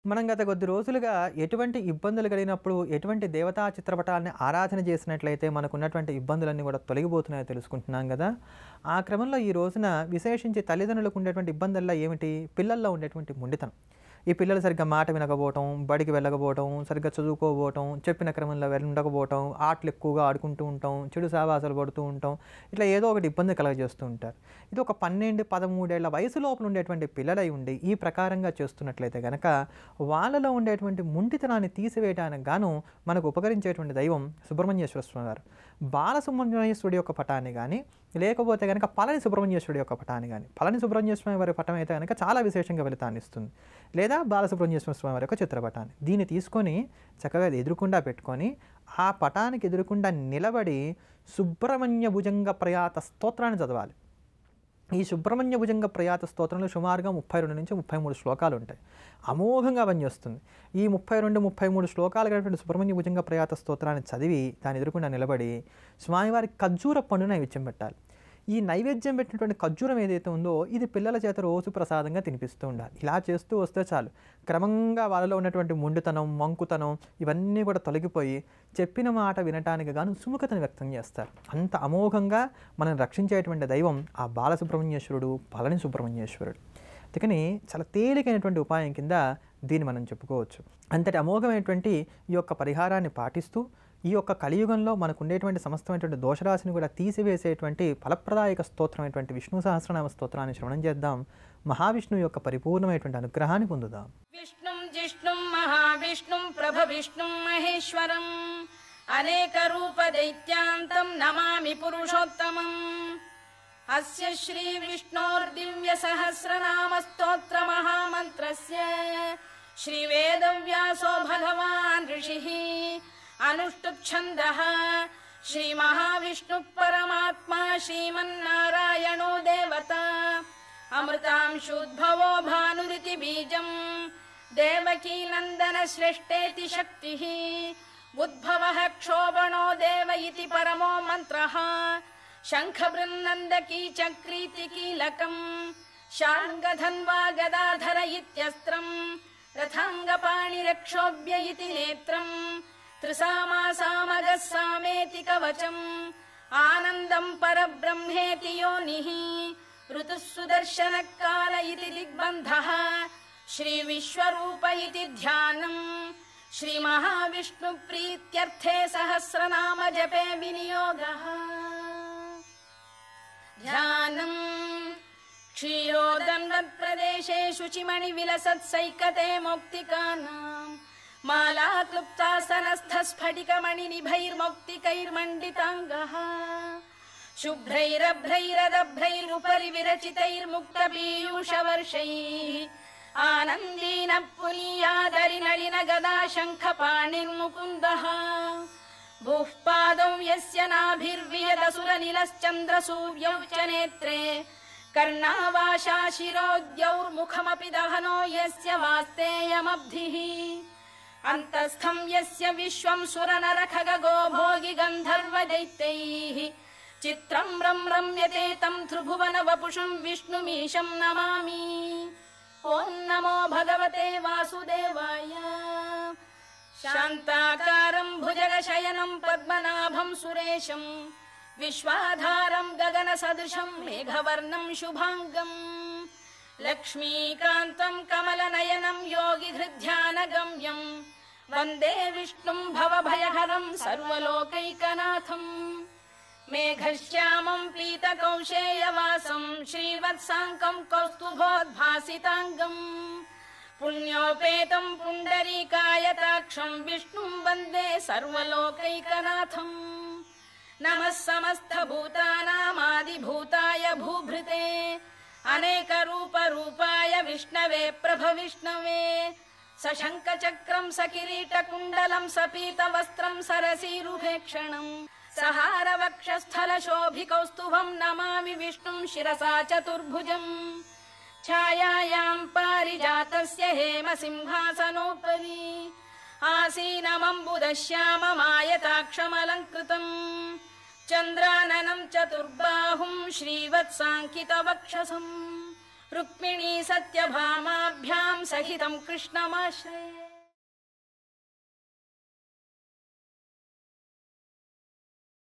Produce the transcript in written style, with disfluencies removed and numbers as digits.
మనం గత కొద్ది రోజులుగా ఎటువంటి ఇబ్బందులు కలిగినప్పుడు, ఎటువంటి దేవతా చిత్రపటాలని ఆరాధన చేసినట్లయితే మనకున్నటువంటి ఇబ్బందులన్నీ కూడా తొలగిపోతున్నాయో తెలుసుకుంటున్నాం గదా! ఆ క్రమంలో ఈ రోజున విశేషించి తల్లిదండ్రులకు ఉండేటువంటి ఇబ్బందుల్లో ఏమిటి? పిల్లల్లో ఉండేటువంటి మొండితనం. ఈ పిల్లలు సరిగ్గా మాట వినకపోవటం, బడికి వెళ్ళకపోవటం, సరిగ్గా చదువుకోకపోవటం, చెప్పిన క్రమంలో ఉండకపోవటం, ఆటలు ఎక్కువగా ఆడుకుంటూ ఉంటాం, చెడు సావాసాలు పడుతూ ఉంటాం. ఇట్లా ఏదో ఒకటి ఇబ్బంది కలగజేస్తూ ఉంటారు. ఇది ఒక 12, 13 ఏళ్ల వయసు లోపల ఉండేటువంటి పిల్లలై ఉండి ఈ ప్రకారంగా చేస్తున్నట్లయితే గనక వాళ్ళలో ఉండేటువంటి మొండితనాన్ని తీసివేయడానికి గాను మనకు ఉపకరించేటువంటి దైవం సుబ్రహ్మణ్యేశ్వర స్వామి వారు. బాలసుబ్రహ్మణ్యేశ్వరుడి యొక్క పటాన్ని గానీ, లేకపోతే గనక పళని సుబ్రహ్మణ్యేశ్వరుడి యొక్క పటాన్ని గానీ, పళని సుబ్రహ్మణ్యేశ్వర స్వామి వారి పటం అయితే గనక చాలా విశేషంగా ఫలితాన్ని ఇస్తుంది. లేదా బాలసుబ్రహ్మణ్యేశ్వర స్వామి వారి యొక్క చిత్రపటాన్ని. దీన్ని తీసుకొని చక్కగా ఎదురుకుండా పెట్టుకొని ఆ పటానికి ఎదురుకుండా నిలబడి సుబ్రహ్మణ్య భుజంగ ప్రయాత స్తోత్రాన్ని చదవాలి. ఈ సుబ్రహ్మణ్య భుజంగ ప్రయాత స్తోత్రంలో సుమారుగా 32 నుంచి 33 శ్లోకాలు ఉంటాయి. అమోఘంగా పనిచేస్తుంది. ఈ 32, 33 శ్లోకాలు కలిగినటువంటి సుబ్రహ్మణ్య భుజంగ ప్రయాత స్తోత్రాన్ని చదివి దాని ఎదురుకుండా నిలబడి స్వామివారికి ఖర్జూర పండును నైవేద్యం పెట్టాలి. ఈ నైవేద్యం పెట్టినటువంటి ఖర్జూరం ఏదైతే ఉందో ఇది పిల్లల చేత రోజు ప్రసాదంగా తినిపిస్తూ ఉండాలి. ఇలా చేస్తూ వస్తే చాలు క్రమంగా వాళ్ళలో ఉన్నటువంటి మొండితనం, మంకుతనం ఇవన్నీ కూడా తొలగిపోయి చెప్పిన మాట వినటానికి గాను సుముఖతను వ్యక్తం చేస్తారు. అంత అమోఘంగా మనం రక్షించేటువంటి దైవం ఆ బాలసుబ్రహ్మణ్యేశ్వరుడు, పళని సుబ్రహ్మణ్యేశ్వరుడు. అందుకని చాలా తేలికైనటువంటి ఉపాయం కింద దీన్ని మనం చెప్పుకోవచ్చు. అంతటి అమోఘమైనటువంటి ఈ యొక్క పరిహారాన్ని పాటిస్తూ ఈ యొక్క కలియుగంలో మనకు ఉండేటువంటి సమస్తమైనటువంటి దోషరాశిని కూడా తీసివేసేటువంటి ఫలప్రదాయక స్తోత్రమైనటువంటి విష్ణు సహస్రనామ స్తోత్రాన్ని శ్రవణం చేద్దాం. మహావిష్ణువు యొక్క పరిపూర్ణమైనటువంటి అనుగ్రహాన్ని పొందుదాం. విష్ణుం జిష్ణుం మహావిష్ణుం ప్రభవిష్ణుం మహేశ్వరం అనేక రూప దైత్యాంతం నమామి పురుషోత్తమం. అస్య శ్రీ విష్ణోర్దివ్య సహస్రనామ స్తోత్ర మహామంత్రస్య శ్రీ వేదవ్యాసో భగవాన్ ఋషిః అనుష్టుప్ ఛందః శ్రీ మహావిష్ణు పరమాత్మా శ్రీమన్నారాయణో దేవతా అమృతాంశుద్భవో భానురితి బీజం దేవకీ నందన శ్రేష్ఠేతి శక్తిః ఉద్భవః క్షోభణో దేవ ఇతి పరమో మంత్రః శంఖ బృందందకీ చక్రీతి కీలకం శార్ంగధన్వా గదాధర ఇత్యస్త్రం రథాంగపాణిరక్షోభ్య ఇతి నేత్రం త్రిసామాసామగः సామేతి కవచం ఆనందం పరబ్రహ్మేతి యోనిః ఋతుః సుదర్శనకాల ఇతి దిగ్బంధః శ్రీ విశ్వరూప ఇతి ధ్యానం శ్రీ మహావిష్ణు ప్రీత్యర్థే సహస్రనామ జపే వినియోగః. ధ్యానం క్షీరోదన్వత్ ప్రదేశే శుచిమణి విలసత్ సైకతే మౌక్తికానాం మాలా క్లుప్తాసనస్థ స్ఫటికమణి నిభైర్మౌక్తికైర్మండితాంగః శుభ్రైరభ్రైరదభ్రైరుపరి విరచితైర్ముక్త పీయూషవర్షైః ఆనందీన పునీయాదరి నళిన గదా శంఖ పాణిర్ముకుందః భూః పాదౌ యస్య నాభిర్వియదసుర నిలశ్చంద్ర సూర్యౌ చ నేత్రే కర్ణావాశా శిరోద్యౌర్ముఖమపి దహనో యస్య వాస్తేయమబ్ధిః అంతస్థం యస్య విశ్వం సురనర ఖగో భోగి గంధర్వ దైత్యైః చిత్రం రమ్యతే తం త్రిభువన వపుషం విష్ణుమీశం నమామి. ఓం నమో భగవతే వాసుదేవాయ. శాంతాకారం భుజగశయనం పద్మనాభం సురేశం విశ్వాధారం గగన సదృశం మేఘవర్ణం శుభాంగం లక్ష్మీకాంతం కమలనయనం యోగి హృద్ధ్యానగమ్యం వందే విష్ణుం భవభయహరం సర్వలోకైకనాథం. మేఘశ్యామం పీతకౌశేయవాసం శ్రీవత్సాంకం కౌస్తుభోద్భాసితాంగం పుణ్యోపేతం పుండరీకాయతాక్షం విష్ణుం వందే సర్వలోకైకనాథం. నమః సమస్త భూతానామాదిభూతాయ భూభృతే అనేక రూప రూపాయ విష్ణవే ప్రభవిష్ణవే సశంఖ చక్రం సకిరీట కుండలం సపీత వస్త్రం సరసీరుభేక్షణం సహార వక్షస్థల శోభికౌస్తుభం నమామి విష్ణుం శిరసా చతుర్భుజం. ఛాయాయాం పారిజాతస్య హేమ సింహాసనోపరి ఆసీనమంబుదశ్యామమాయతాక్షమలంకృతం చంద్రాననం చతుర్బాహుం శ్రీవత్సాంకిత వక్షసం रुक्मिणी सत्यभामाभ्यां सहितं कृष्णमाश्रये।